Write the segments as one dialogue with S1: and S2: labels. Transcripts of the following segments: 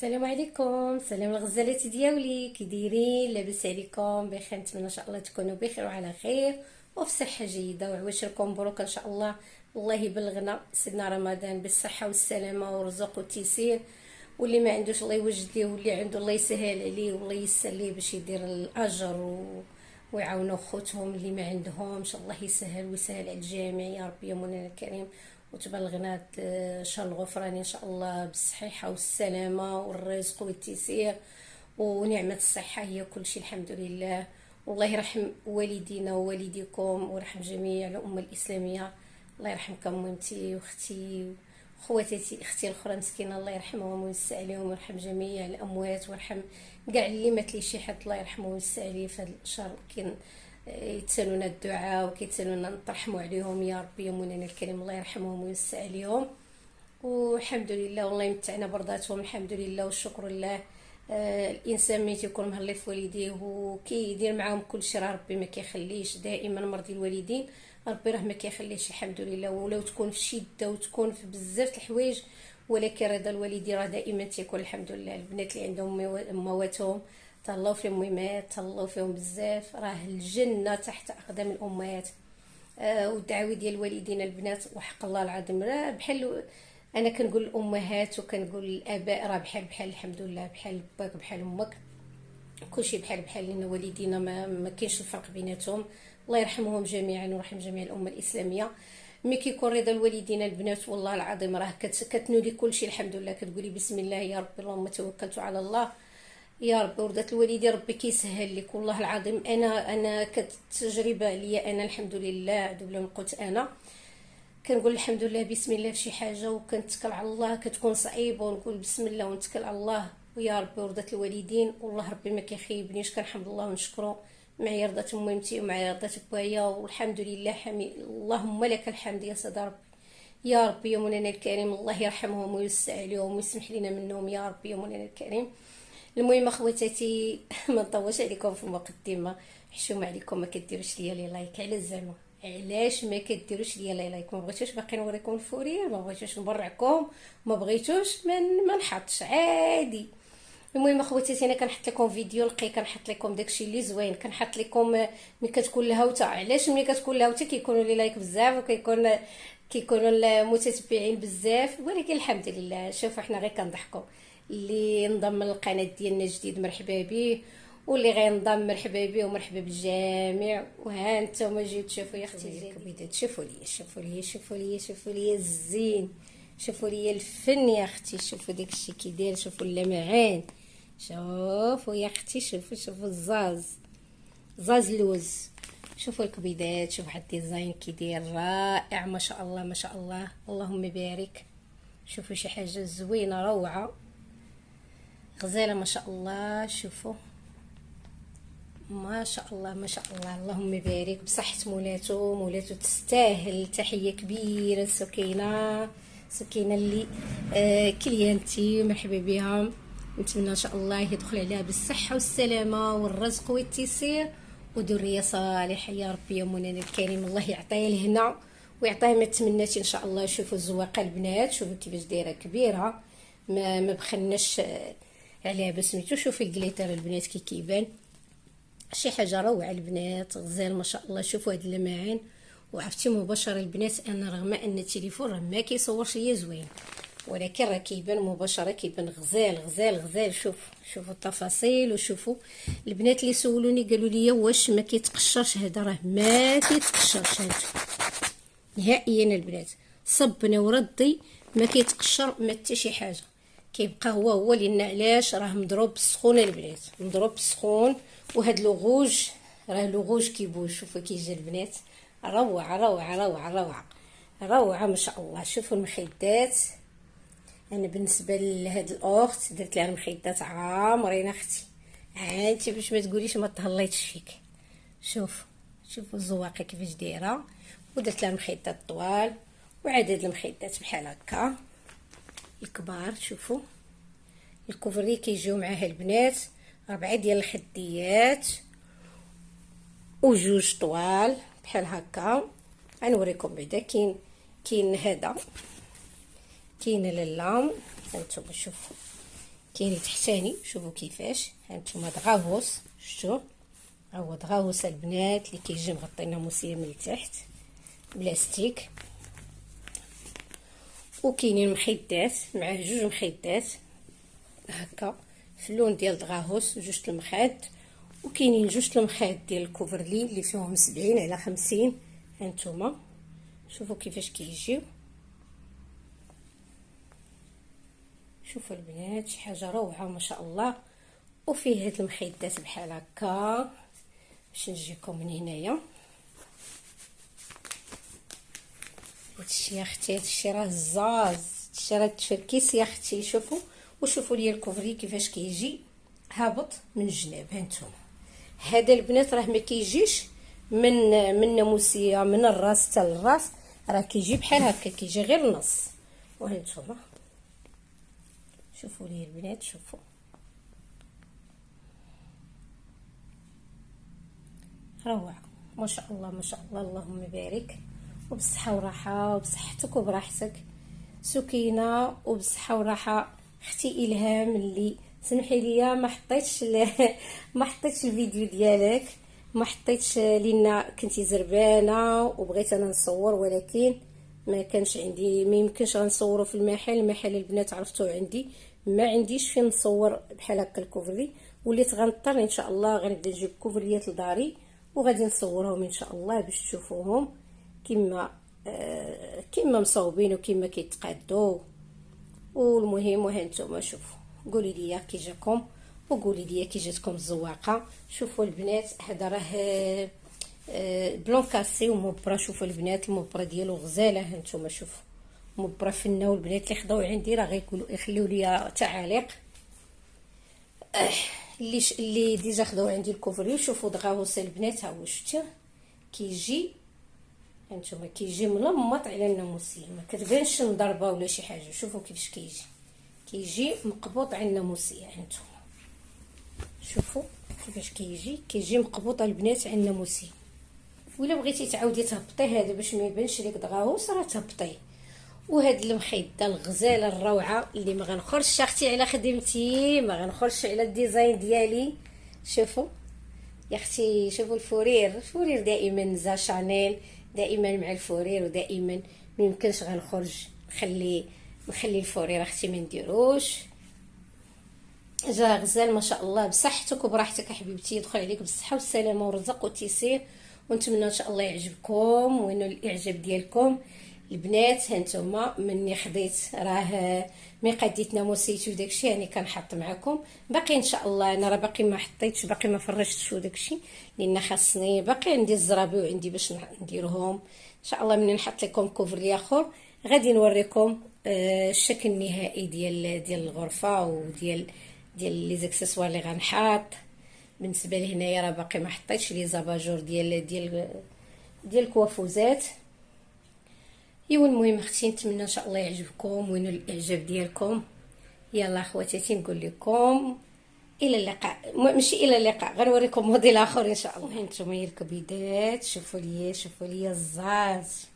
S1: السلام عليكم. سلام الغزالات ديالي، كي دايرين؟ لاباس عليكم؟ بخير، نتمنى ان شاء الله تكونوا بخير وعلى خير وفي صحه جيده وعواشركم مبروك ان شاء الله. الله يبلغنا سيدنا رمضان بالصحه والسلامه والرزق والتيسير، واللي ما عندوش الله يوجد ليه، واللي عنده الله يسهل عليه والله ييسر ليه باش يدير الاجر ويعاونوا خوتهم اللي ما عندهمش. الله يسهل ويسهل على الجميع يا رب يا مولانا الكريم، وتبلغنا شهر الغفران ان شاء الله بالصحيحه والسلامه والرزق والتيسير ونعمه الصحه هي كل شيء الحمد لله. والله يرحم والدينا ووالديكم ويرحم جميع الامه الاسلاميه. الله يرحمكم مامتي واختي خواتاتي، اختي الاخرى مسكينه الله يرحمهم ويوسع عليهم ويرحم جميع الاموات ويرحم كاع اللي مات لي شي حد الله يرحمه ويوسع عليه في هذا الشهر. كاين يتسالونا الدعاء وكيتسالونا نطرحموا عليهم يا ربي يا مولانا الكريم، الله يرحمهم ويوسع عليهم والحمد لله. والله يمتعنا برضاتهم الحمد لله والشكر لله. الانسان ملي تيكون مهلي في والديه وكيدير معاهم كل شيء راه ربي ما كيخليش. دائما مرضي الوالدين ربي راه ما كيخليش الحمد لله، ولو تكون في شده وتكون في بزاف الحوايج ولكن رضا الوالدين راه دائما تيكون الحمد لله. البنات اللي عندهم مواتهم تهلاو فيهم ميمات، تهلاو فيهم بزاف، راه الجنه تحت اقدام الامهات. والدعاوي ديال الوالدين البنات وحق الله العظيم راه بحال، انا كنقول الامهات وكنقول الاباء راه بحال الحمد لله، بحال باك بحال امك، كلشي بحال لان والدينا ما كاينش الفرق بيناتهم. الله يرحمهم جميعا ويرحم جميع الامه الاسلاميه. ملي كيكون رضا الوالدين البنات والله العظيم راه كتنولي كلشي الحمد لله، كتقولي بسم الله يا ربي اللهم توكلت على الله يا ربي ورضات الوالدين ربي كيسهل لك. والله العظيم انا كتجربه عليا انا الحمد لله دوبله من قلت انا كنقول الحمد لله بسم الله في شي حاجه وكنتكل على الله كتكون صعيبه ونقول بسم الله ونتكل على الله ويا ربي ورضات الوالدين والله ربي ما كيخيبنيش. كنحمد الله ونشكره معايا رضات مامتي ومعايا رضات بايا والحمد لله حميد. اللهم لك الحمد يا سيدي ربي يا ربي يا مولانا الكريم، الله يرحمهم ويوسع عليهم ويسمح لنا منهم يا ربي يا مولانا الكريم. المهم اخواتاتي ما نطولش عليكم في المقدمه، حشومه عليكم ما كديروش ليا لي لايك على الزعما، علاش ما كديروش ليا لي لايك؟ ما بغيتوش باقي نوريكم الفورير، ما بغيتوش نبرعكم، ما بغيتوش ما نحطش عادي. المهم اخواتاتي انا كنحط لكم فيديو نقي، كنحط لكم داكشي اللي زوين، كنحط لكم ملي كتكون الهوته. علاش ملي كتكون الهوته كيكونوا لي لايك بزاف كيكونوا المتتبعين بزاف، ولكن الحمد لله شوفوا حنا غير كنضحكوا. اللي انضم للقناه ديالنا جديد مرحبا به، واللي غينضم مرحبا به ومرحبا بالجميع. وها نتوما جيو تشوفوا يا اختي الكبيدات، شوفوا لي الزين، شوفوا لي الفن يا اختي، شوفوا داكشي كي داير، شوفوا اللمعان، شوفوا يا اختي، شوفوا زاز لوز، شوفوا الكبيدات، شوفوا هاد الديزاين كي داير رائع ما شاء الله ما شاء الله اللهم بارك. شوفوا شي حاجه زوينه روعه غزاله ما شاء الله، شوفوا ما شاء الله ما شاء الله اللهم بارك. بصحة مولاتو تستاهل. تحيه كبيره سكينه اللي كليانتي مرحبا بها، نتمنى ان شاء الله يدخل عليها بالصحه والسلامه والرزق والتيسير وذريه صالحه يا ربي يا مولانا الكريم. الله يعطيها الهنا ويعطيها ما تمناتي ان شاء الله. شوفوا الزواقه البنات، شوفوا كيفاش دايره كبيره، ما بخلناش عليها بسميتو. شوفوا الكليتر البنات كيبان شي حاجه روعه البنات غزال ما شاء الله. شوفوا هاد اللمعان وعرفتي مباشره البنات انا رغم ان التليفون راه ما كيصورش ليا زوين ولكن راه كيبان مباشره، كيبان غزال. شوفوا التفاصيل وشوفوا البنات اللي سولوني قالوا لي واش ما كيتقشرش. هذا راه ما كيتقشرش هذا نهائيا البنات، صبنا وردي ما كيتقشر ما حتى شي حاجه، كيبقى هو لان علاش راه مضروب بالسخون البنات، مضروب بالسخون. وهاد لوغوج راه لوغوج كيبوج. شوفوا كي جا البنات روعه ما شاء الله. شوفوا المخدات، انا بالنسبه لهاد الاخت درت لها المخدات عامرين اختي، انتي باش ما تقوليش ما تهليتش فيك. شوفوا الزواقه كيفاش دايره، ودرت لها مخدات طوال وعدد المخدات بحال هكا الكبار. شوفوا الكوفري كيجيو معاه البنات 4 ديال الخديات وجوج طوال بحال هكا. غنوريكم بعدا كاين هذا كاين لاله، هانتوما شوفوا كاين تحتاني شوفوا كيفاش هانتوما دغاوس شفتوا هو دغاوس البنات اللي كيجي مغطي الناموسيه من التحت بلاستيك. وكاينين مخيدات مع جوج مخيدات هكا في اللون ديال دغاوس جوج المخاد. وكاينين جوج المخاد ديال الكوفرلي اللي فيهم 70 على 50. هانتوما شوفوا كيفاش كيجيو. شوفوا البنات شي حاجه روعه ما شاء الله. وفيه هاد المخيدات بحال هكا باش نجيكم من هنايا. هادشي يا اختي هادشي راه زاز هادشي راه تفركيس يا اختي. شوفوا وشوفوا لي الكوفري كيفاش كيجي هابط من الجناب. هانتوما هذا البنات راه ما كيجيش من ناموسيه من الراس حتى للراس، راه كيجي بحال هكا كيجي غير النص. وهانتوما شوفوا لي البنات شوفوا روعه ما شاء الله ما شاء الله اللهم بارك. وبصحه وراحه وبصحتك وبراحتك سكينه وبصحه وراحه. اختي الهام اللي سمحي لي ما حطيتش الفيديو ديالك، ما حطيتش لينا كنتي زربانه وبغيت انا نصور ولكن ما كانش عندي ما يمكنش غنصوروا في المحل البنات عرفتوه عندي ما عنديش فين نصور بحال هكا الكوفري. وليت غنضطر ان شاء الله غنبدا نجيب كوفريات لداري وغادي نصورهم ان شاء الله باش تشوفوهم كيما مصوبين وكيما كيتقادوا. والمهم وهانتوما شوفوا قولي لي كي جاكم وقولي لي كي جاتكم الزواقه. شوفوا البنات هذا راه بلون كاسي ومبرا. شوفوا البنات المبرا ديالو غزاله. هانتوما شوفوا مبرا فنه. والبنات اللي خداو عندي راه غيقولوا يخليو لي تعاليق اللي ديجا خداو عندي الكوفري. شوفوا دغاوس البنات ها هو شفتوا كيجي هانتوما كيجي ملمط على الناموسيه ما كتبانش مضربه ولا شي حاجه. شوفوا كيفاش كيجي مقبوط على الناموسيه. هانتوما شوفوا كيفاش كيجي مقبوط البنات على الناموسيه. ولا بغيتي تعاودي تهبطيه هذا باش ما يبانش لك دغاوس راه تهبطيه. وهاد المخيده الغزاله الروعه اللي ما غنخرجش اختي على خدمتي ما غنخرجش على الديزاين ديالي. شوفوا يا اختي شوفوا الفورير دائما زا شانيل دائما مع الفورير ودائما ما يمكنش غنخرج نخلي الفورير اختي ما نديروش. جا غزال ما شاء الله بصحتك وبراحتك حبيبتي. يدخل عليك بالصحه والسلامه والرزق والتيسير ونتمنى ان شاء الله يعجبكم وينال الاعجاب ديالكم البنات. هانتوما مني خديت راه مقاديت ناموسيت وداكشي يعني كنحط معكم باقي ان شاء الله. انا راه باقي ما حطيتش باقي ما فرشتش وداكشي لان خاصني باقي عندي الزرابي وعندي باش نديرهم ان شاء الله. مني نحط لكم كوفري اخر غادي نوريكم الشكل النهائي ديال الغرفه وديال لي زاكسسوار اللي غنحط. بالنسبه لهنايا راه باقي ما حطيتش لي زاباجور ديال الكوافوزات. ايوا المهم اختي نتمنى ان شاء الله يعجبكم وينال الاعجاب ديالكم. يلا اخواتاتي نقول لكم الى اللقاء ماشي الى اللقاء غنوريكم موديل اخر ان شاء الله. هانتوما هي الكبيدات شوفوا لي الزاز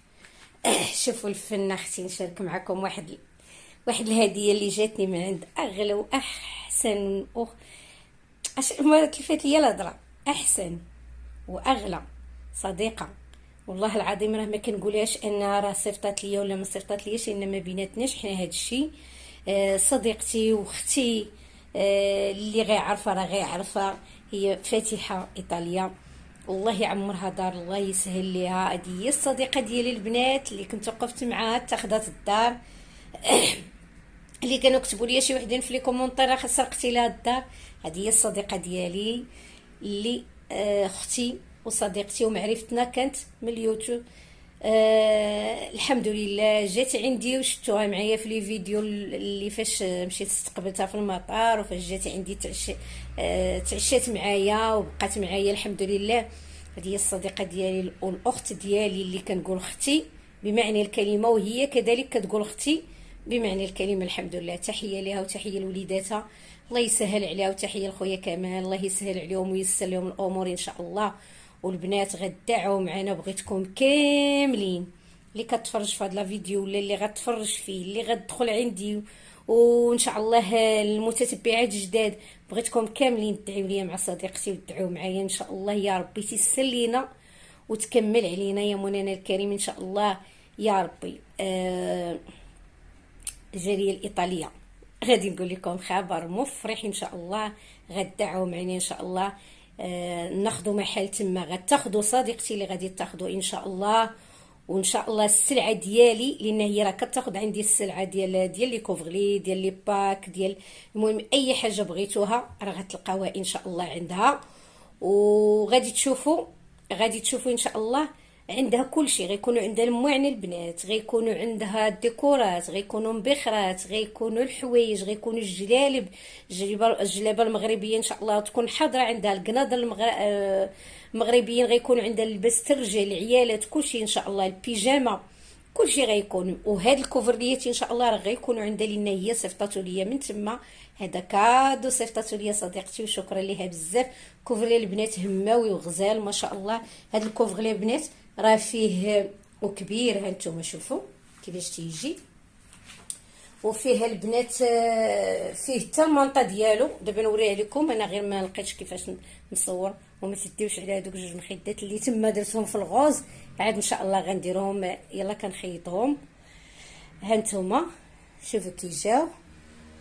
S1: شوفوا الفن اختي. نشارك معكم واحد الهديه اللي جاتني من عند اغلى واحسن ما كيفات ليا الهضره احسن واغلى صديقه والله العظيم راه ما كنقولهاش انها راه صيفطات ليا ولا ما صيفطات لياش لان ما بيناتناش حنا هذا الشيء. صديقتي واختي اللي غيعرفها راه غيعرفها هي فاتحه ايطاليا الله يعمرها دار الله يسهل ليها. هذه هي الصديقه ديالي البنات اللي كنت وقفت معاها اتخذت الدار اللي كانوا كتبوا لي شي وحدين في لي كومونتير راه سرقتي لها الدار. هذه هي الصديقه ديالي اللي اختي وصديقتي ومعرفتنا كانت من اليوتيوب. الحمد لله جات عندي وشفتوها معايا في لي فيديو اللي فاش مشيت استقبلتها في المطار وفاش جات عندي تعشات معايا وبقات معايا الحمد لله. هذه هي الصديقه ديالي والاخت ديالي اللي كنقول اختي بمعنى الكلمه وهي كذلك كتقول اختي بمعنى الكلمه. الحمد لله تحيه لها وتحيه لوليداتها الله يسهل عليها وتحيه لخويا كمال الله يسهل عليهم ويسر لهم الامور ان شاء الله. والبنات غدعوا معنا بغيتكم كاملين اللي كتفرج في هذا الفيديو ولا اللي غتفرج فيه اللي غتدخل عندي وان شاء الله المتتبعات الجداد بغيتكم كاملين تدعيو ليا مع صديقتي وتدعيو معايا ان شاء الله يا ربي تيسر لينا وتكمل علينا يا منانا الكريم ان شاء الله يا ربي. الجاليه الايطاليه غادي نقول لكم خبر مفرح ان شاء الله، غدعوا معنا ان شاء الله. ناخذوا محل تما، غتاخذوا صديقتي اللي غادي تاخذوا ان شاء الله. وان شاء الله السلعه ديالي، لان هي راه كتاخذ عندي السلعه ديال لي كوفغلي ديال لي باك ديال المهم اي حاجه بغيتوها راه غتلقاوها ان شاء الله عندها. وغادي تشوفوا ان شاء الله عندها كل شيء، غيكونوا عندها المواعن البنات، غيكونوا عندها الديكورات، غيكونوا مبخرات، غيكونوا الحوايج، غيكونوا الجلالب، الجلابه المغربيه ان شاء الله تكون حاضره عندها، القناضر المغربيين غيكونوا عندها، اللباس الرجال العيالات كل شيء ان شاء الله، البيجامه كل شيء غيكون. وهاد الكوفرليات ان شاء الله راه غيكونوا عندها لان هي صيفطاتو ليا من تما، هذا كادو صيفطاتو ليا صديقتي وشكرا ليها بزاف. كوفرلي البنات هماوي وغزال ما شاء الله. هاد الكوفرلي البنات راه فيه وكبير، ها نتوما شوفوا كيفاش تيجي، وفيه البنات فيه حتى المنطه ديالو. دابا نوريها لكم انا غير ما لقيتش كيفاش نصور، وما تديوش على هذوك جوج مخدات اللي تما درتهم في الغوز، عاد ان شاء الله غنديرهم يلا كنخيطهم. ها نتوما شوفوا كي جاو،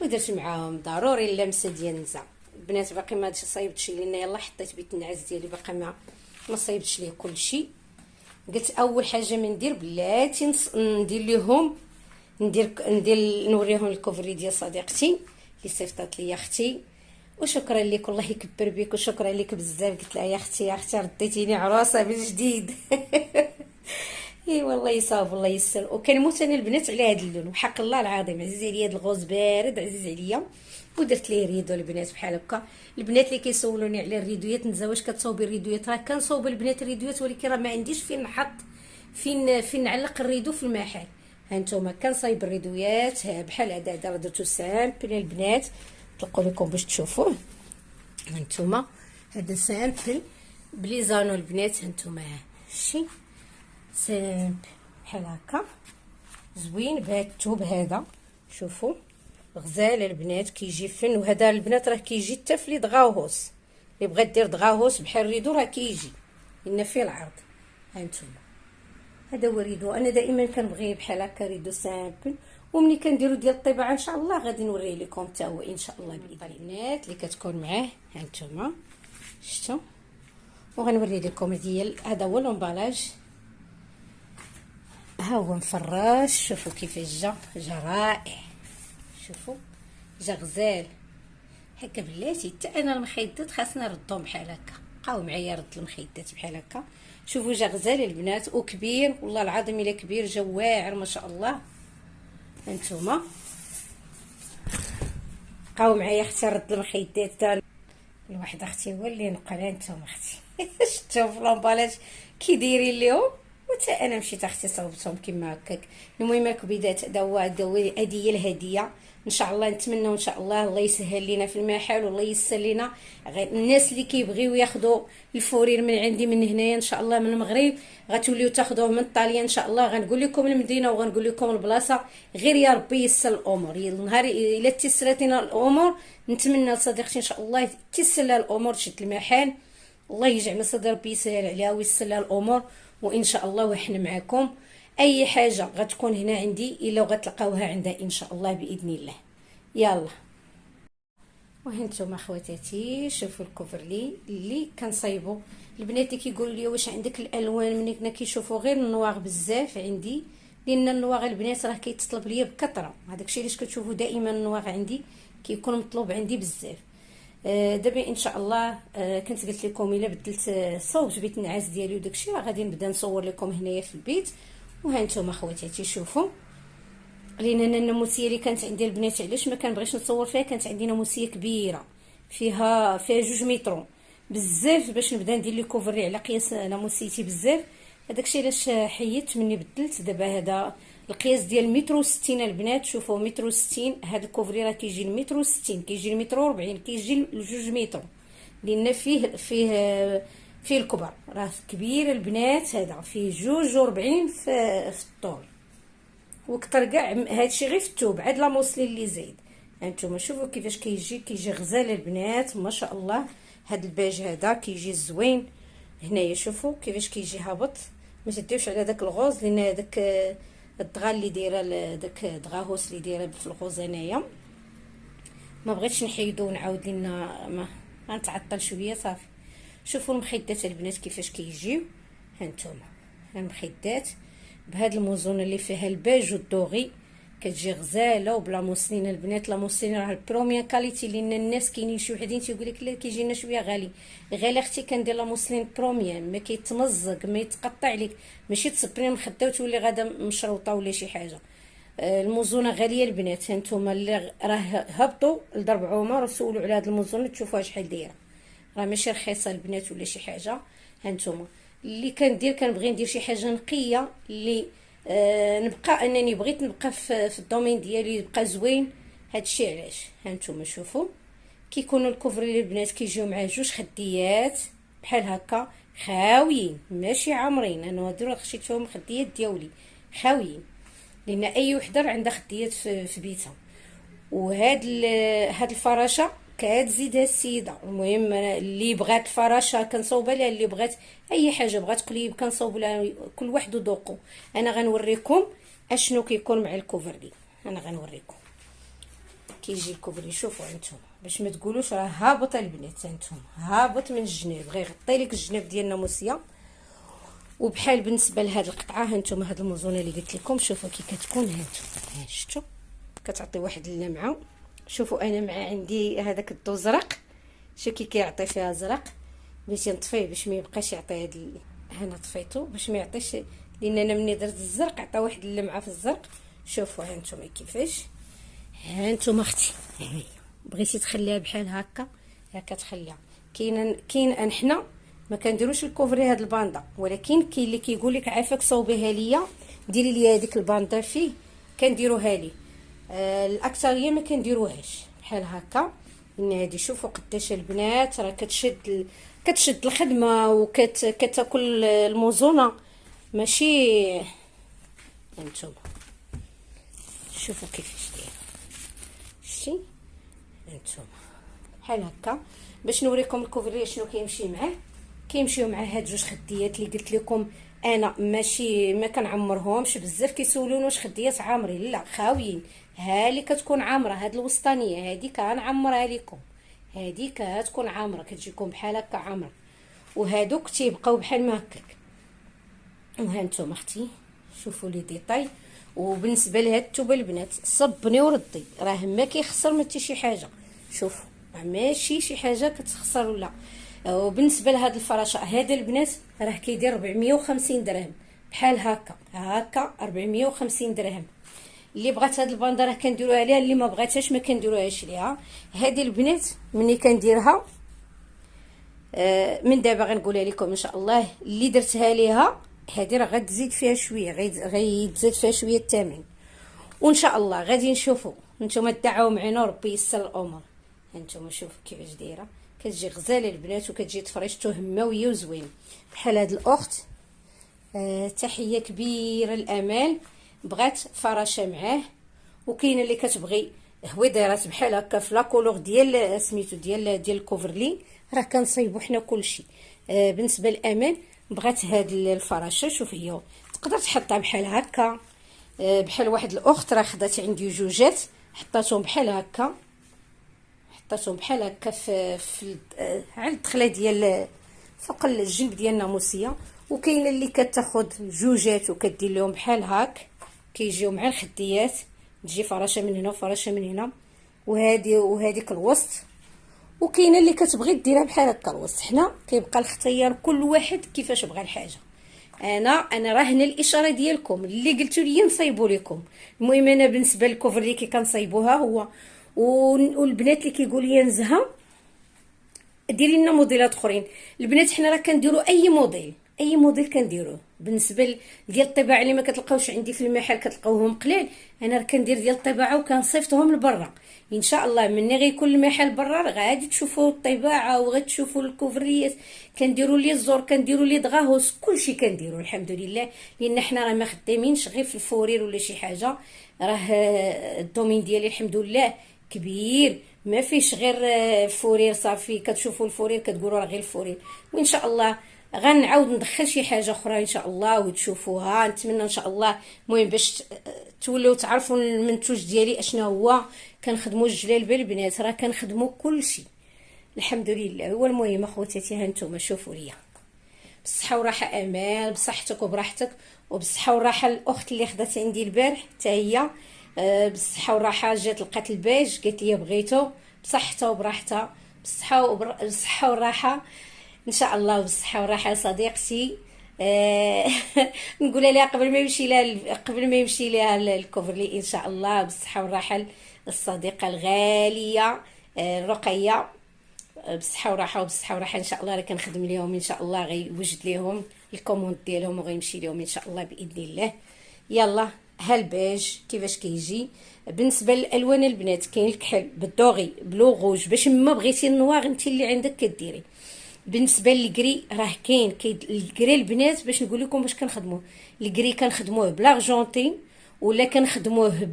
S1: ودرت معاهم ضروري اللمسه ديال النزا. البنات باقي ما صايبتش لينا، يلا حطيت بيت النعاس ديالي باقي ما صايبتش ليه كلشي. قلت اول حاجه ما ندير بلاتي ندير ليهم نوريهم الكوفري ديال صديقتي اللي صيفطات لي اختي. وشكرا لك الله يكبر بك، وشكرا لك بزاف. قلت لها يا اختي رديتيني عروسه من جديد. اي والله يصاوب الله يسر. وكنموت انا البنات على هذا اللون، وحق الله العظيم عزيز عليا هذا الغوز بارد عزيز عليا. ودرت ليه ريدو البنات بحال هكا. البنات اللي كيسولوني على الريدويات، نزا واش كتصاوبي الريدويات؟ راه كنصاوب البنات الريدويات، ولكن راه ما عنديش فين نحط فين نعلق الريدو في المحل. ها نتوما كنصايب الريدويات بحال هذا راه درتو سامبل البنات، نطلقوا لكم باش تشوفوه. ها نتوما هذا سامبل بليزانو البنات، ها نتوما شي سامبل بحال هكا زوين بهذا الثوب هذا. شوفوا غزال البنات كيجي فن. وهذا البنات راه كيجي حتى في لي دغاوهوس، اللي بغات دير دغاوهوس بحال الريدو راه كيجي لان فيه العرض. ها نتوما هذا هو ريدو. انا دائما كنبغي بحال هكا ريدو سامبل، وملي كنديرو ديال الطباعه ان شاء الله غادي نوريه لكم حتى هو ان شاء الله بالبنات اللي كتكون معاه. ها نتوما شفتوا، وغنوري لكم ديال هذا هو لومبالاج. ها هو مفراش، شوفوا كيفاش جا رائع. شوفوا جا غزال هكا بلاتي. حتى انا المخيدات خاصنا نردهم بحال هكا، بقاو معايا رد المخيدات بحال هكا. شوفوا جا غزال البنات وكبير والله العظيم الا كبير جا واعر ما شاء الله. هانتوما بقاو معايا اختي رد المخيدات تاع الواحد اختي هو اللي نقل. هانتوما اختي شفتوا في لامبالاج كي دايرين ليهم، وتا انا مشيت اختي صوبتهم كما هكاك. المهم الكبيدات هذا هو هذه هي الهديه ان شاء الله. نتمنى ان شاء الله يسهل لنا في المحل والله يسر لنا. الناس اللي كيبغيو ياخذوا الفورير من عندي من هنايا ان شاء الله من المغرب غتوليو تاخذوه من طاليا ان شاء الله. غنقول لكم المدينه وغنقول لكم البلاصه، غير يا ربي يسر الامور. النهار الا تيسرت لنا الامور نتمنى لصديقتي ان شاء الله تيسر لها الامور تشد المحل، الله يجعل صدر ربي يسهل عليها ويسر لها الامور. وان شاء الله وحنا معكم اي حاجه غتكون هنا عندي الا غتلقاوها عندها ان شاء الله باذن الله. يلا وهانتوما خواتاتي شوفوا الكوفرلي اللي كنصايبو. البنات اللي كيقولوا لي واش عندك الالوان، من هنا كيشوفوا غير النواغ بزاف عندي، لان النواغ البنات راه كيتطلب ليا بكثره. هذاك الشيء علاش كتشوفوا دائما النواغ عندي كيكون مطلوب عندي بزاف. دابا ان شاء الله كنت قلت لكم الا بدلت صوبت بيت النعاس ديالي وداكشي راه غادي نبدا نصور لكم هنايا في البيت. وهانتوما خواتاتي شوفوا، لان انا الناموسيه اللي كانت عندي البنات علاش ما كنبغيش نصور فيها، كانت عندي ناموسيه كبيره فيها 2 متر بزاف باش نبدا ندير لي كوفري على قياس ناموسيتي بزاف. هذاك الشيء علاش حيدت مني بدلت. دابا هذا القياس ديال متر و60 البنات. شوفوا متر و60 هذا الكوفري راه كيجي المتر و60، كيجي المتر و40، كيجي 2 متر، لان فيه الكبر راه كبير البنات. هذا فيه 2 و40 في الطول. وكتر كاع هادشي غير في الثوب عاد لا موسلين اللي زايد. هانتوما شوفوا كيفاش كيجي غزال البنات ما شاء الله. هاد الباج هذا كيجي زوين هنايا، شوفوا كيفاش كيجي هابط. ما تديوش على داك الغوز لان هذاك الدغا اللي دايره داك دغاهوس اللي دايره في الغوز هنايا ما بغيتش نحيدو ونعاود لنا ما غنتعطل شويه صافي. شوفوا المخدات البنات كيفاش كيجيو. هانتوما المخدات بهاد الموزونه اللي فيها الباج والدوغي كتجي غزاله وبلا موسلين البنات. لا موسلين راه البروميير كاليتي، لان الناس كاينين شي وحدين تيقول لك لا كيجي لنا شويه غالي. غالي اختي كندير لا موسلين بروميير ما كيتمزق ما يتقطع لك، ماشي تصبري مخده وتولي غادا مشروطه ولا شي حاجه. الموزونه غاليه البنات. هانتوما اللي راه هبطوا لضرب عمر وسولوا على هاد الموزونه تشوفوها شحال دايره، راه ماشي رخيصه البنات ولا شي حاجه. هانتوما اللي كنبغي ندير شي حاجه نقيه اللي نبقى انني بغيت نبقى في الدومين ديالي يبقى زوين. هادشي علاش هانتوما شوفوا كيكونوا الكوفري البنات كيجيو مع جوج خديات بحال هكا خاويين ماشي عامرين. انا هادو خشيت فيهم الخديات ديالي خاويين لان اي وحده عندها خديات في بيتها. وهاد الفراشه كتزيدها السيده. المهم اللي بغات الفراشه كنصوبها لها، اللي بغات اي حاجه بغات قليب كنصوب لها، كل واحد وذوقو. انا غنوريكم اشنو كيكون مع الكوفرلي. انا غنوريكم كيجي الكوفرلي. شوفوا انتم باش ما تقولوش راه هابط البنات، انتم هابط من الجناب غيغطي لك الجناب ديالنا موسيه. وبحال بالنسبه لهاد القطعه هانتوما هاد الموزونه اللي قلت لكم شوفوا كي كتكون. هانتوما شفتوا كتعطي واحد اللمعه. شوفوا انا مع عندي هذاك الضو زرق، شو كي كيعطي فيها زرق. باش نطفيه باش ما يبقاش يعطي هاد هنا طفيتو باش ما يعطيش، لان انا ملي درت الزرق عطى واحد اللمعه في الزرق. شوفوا هانتوما كيفاش. هانتوما اختي بغيتي تخليها بحال هكا هكا تخليها. كاين حنا ما كنديروش الكوفري هاد الباندا، ولكن كاين اللي كيقول لك عافاك صوبيها ليا ديري لي هذيك الباندا فيه كنديروها لي. الاكثريه ما كنديروهاش بحال هكا. ان هذه شوفوا قداش البنات راه كتشد الخدمه وكتاكل الموزونه ماشي. هانتوما شوفوا كيفاش دايره شتي هانتوما بحال هكا. باش نوريكم الكوفري شنو كيمشي معاه. كيمشيو مع هاد جوج خديات اللي قلت لكم انا ماشي ما كنعمرهمش بزاف. كيسولوني واش خديات عامرين؟ لا خاويين. ها اللي كتكون عامره هاد الوسطانيه هادي كنعمرها لكم، هادي كتكون عامره كتجيكم بحال هكا عامره. وهادوك تيبقاو بحال ما هكاك. وهانتوما اختي شوفوا لي ديطاي. وبالنسبه لهاد الثوبه البنات صبني وردي راه ما كيخسر ما حتى شي حاجه. شوفوا ماشي شي حاجه كتخسر ولا. وبالنسبه لهاد الفراشه هذا البنات راه كيدير 450 درهم بحال هكا 450 درهم. اللي بغات هاد الباندا راه كنديروها ليها، اللي ما بغاتهاش ما كنديروهاش ليها. هذه البنات ملي كنديرها من دابا غنقولها لكم ان شاء الله اللي درتها ليها هذه راه غتزيد فيها شويه غيتزاد فيها شويه الثمن. وان شاء الله غادي نشوفوا. نتوما دعوا معنا وربي يسر الامور. هانتوما شوفوا كيفاش دايره كتجي غزاله البنات وكتجي تفريشتو هماويه وزوين بحال هاد الاخت. تحيه كبيره الامال بغات فراشه معاه. وكاينه اللي كتبغي هويديرات بحال هكا في لاكولور ديال سميتو ديال الكوفرلي راه كنصايبو حنا كلشي. بالنسبه للامان بغات هاد الفراشه شوف هي تقدر تحطها بحال هكا. بحال واحد الاخت راه خدات عندي جوجات حطاتهم بحال هكا في على الدخله ديال فوق الجنب ديال الناموسيه. وكاينه اللي كتاخذ جوجات وكدير لهم بحال هاك كيجيو مع الخديات تجي فراشه من هنا وفراشه من هنا وهذيك الوسط. وكاينه اللي كتبغي ديرها بحال هكا الوسط. حنا كيبقى الاختيار كل واحد كيفاش بغى الحاجه. انا راه هنا الاشاره ديالكم اللي قلتوا لي نصايبوا لكم. المهم انا بالنسبه للكوفر اللي كنصايبوها هو والبنات اللي كيقول لي نزهه ديري لنا موديلات اخرين. البنات حنا راه كنديروا اي موديل اي موديل كنديروه. بالنسبه ديال الطباعه اللي ما كتلقاوش عندي في المحل كتلقاوهم قليل، انا راه كندير ديال الطباعه وكنصيفطهم لبرا. ان شاء الله مني غيكون المحل برا غادي تشوفوا الطباعه وغتشوفوا الكوفريات. كنديروا لي الزور، كنديروا لي دغاهوس، كلشي كنديروا الحمد لله. لان حنا راه ما خدامينش غير في الفورير ولا شي حاجه. راه الدومين ديالي الحمد لله كبير، ما فيش غير الفورير صافي. كتشوفوا الفورير كتقولوا راه غير الفورير. وان شاء الله غنعاود ندخل شي حاجه اخرى ان شاء الله وتشوفوها. نتمنى ان شاء الله المهم باش تولوا تعرفوا المنتوج ديالي اشنا هو. كنخدموا الجلال بالبنات، راه كنخدموا كلشي الحمد لله. هو المهم اخواتاتي، ها نتوما شوفوا ليا بالصحه وراحه امال، بصحتك وبراحتك، وبالصحه والراحه الاخت اللي خدات عندي البارح حتى هي بالصحه والراحه. جات لقات الباج قالت لي بغيتو، بصحتها وبراحتها، بالصحه والراحه ان شاء الله. وبالصحه والراحه صديقتي. نقول لها قبل ما يمشي لها الكوفرلي ان شاء الله بالصحه والراحه. الصديقه الغاليه رقيه بالصحه والراحه. وبالصحه والراحه ان شاء الله. راه كنخدم ليهم ان شاء الله غيوجد ليهم الكوموند ديالهم وغيمشي ليهم ان شاء الله باذن الله. يلا ها الباج كيفاش كيجي. بالنسبه للالوان البنات كاين الكحل بالدوغي بلو غوج، باش ما بغيتي النواغ انت اللي عندك كديري. بالنسبه للكري راه كاين الكري البنات باش نقول لكم باش كنخدموه. الكري كنخدموه بلاغجونتين ولا كنخدموه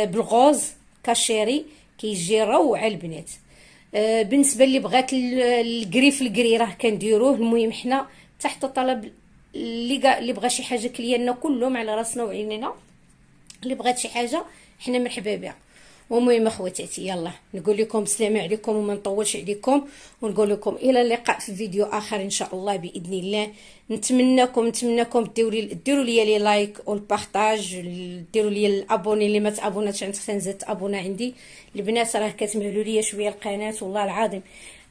S1: بالغوز كاشيري، كيجي روعه البنات. بالنسبه اللي بغات الكري في الكري راه كنديروه. المهم حنا تحت طلب اللي بغى شي حاجه كليالنا كلهم على راسنا وعينينا. اللي بغات شي حاجه حنا مرحبا بها. ومهم اخواتاتي يلا نقول لكم السلام عليكم وما نطولش عليكم، ونقول لكم الى اللقاء في فيديو اخر ان شاء الله باذن الله. نتمناكم ديروا لي لايك والبارطاج، ديروا لي الابوني اللي ما تابوناتش عند خنزات ابونا عندي. البنات راه كتمهلوا لي شويه القناه والله العظيم.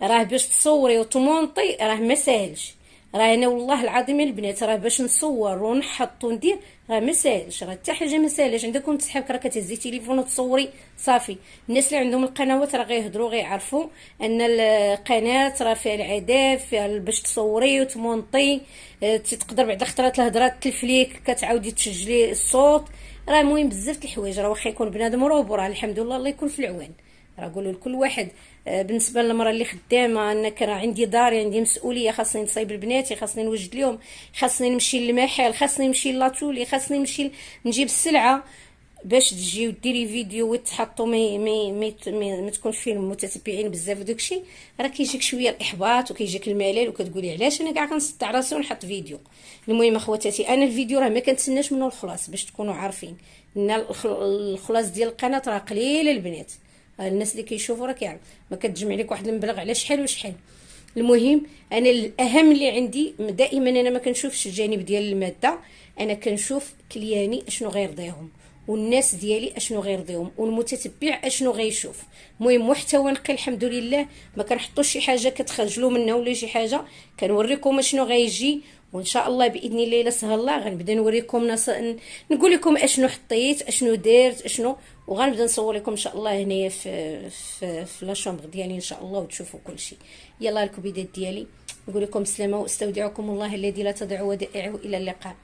S1: راه باش تصوري وتمونطي راه ما ساهلش. راه انا والله العظيم البنات راه باش نصور ونحط وندير راه ما ساهلش. راه حتى حاجه ما ساهلاش. عندكم تسحبك راه كتهزي تليفون وتصوري صافي. الناس اللي عندهم القنوات راه غيهضروا غيعرفوا ان القناه راه فيها العذاب، فيها باش تصوري وتمونطي. تقدر بعد خطرات الهضره تلف ليك كتعاودي تسجلي الصوت. راه مهم بزاف الحوايج. راه واخا يكون بنادم روب راه الحمد لله الله يكون في العوان. راه قولوا لكل واحد. بالنسبه للمراه اللي خدامه انك راه عندي داري عندي مسؤوليه، خاصني نصايب البنات، خاصني نوجد لهم، خاصني نمشي للمحل، خاصني نمشي لاتولي، خاصني نمشي نجيب السلعه باش تجي وديري فيديو وتحطوا ما تكونش فيه المتتبعين بزاف وداكشي. راه كيجيك شويه الاحباط وكيجيك الملل وكتقولي علاش انا كاع كنصدع راسي ونحط فيديو. المهم اخواتاتي انا الفيديو راه ما كنتسناش منه الخلاص باش تكونوا عارفين ان الخلاص ديال القناه راه قليل البنات. الناس اللي كيشوفوا راه كيعرف ما كتجمع لك واحد المبلغ على شحال وشحال. المهم انا الاهم اللي عندي دائما انا ما كنشوفش الجانب ديال الماده، انا كنشوف كلياني اشنو غيرضيهم والناس ديالي اشنو غيرضيهم والمتتبع اشنو غيشوف. المهم محتوى نقي الحمد لله، ما كنحطوش شي حاجه كتخجلوا منها ولا شي حاجه. كنوريكم اشنو غيجي وان شاء الله باذن الله الا سهل الله غنبدا نوريكم نقول لكم اشنو حطيت اشنو درت اشنو، وغنبدا نصور لكم ان شاء الله هنايا في لا شومبر ديالي ان شاء الله وتشوفوا كل شيء. يلا الكبيدات ديالي نقول لكم السلامه واستودعكم الله الذي لا تضيع ودائعه. الى اللقاء.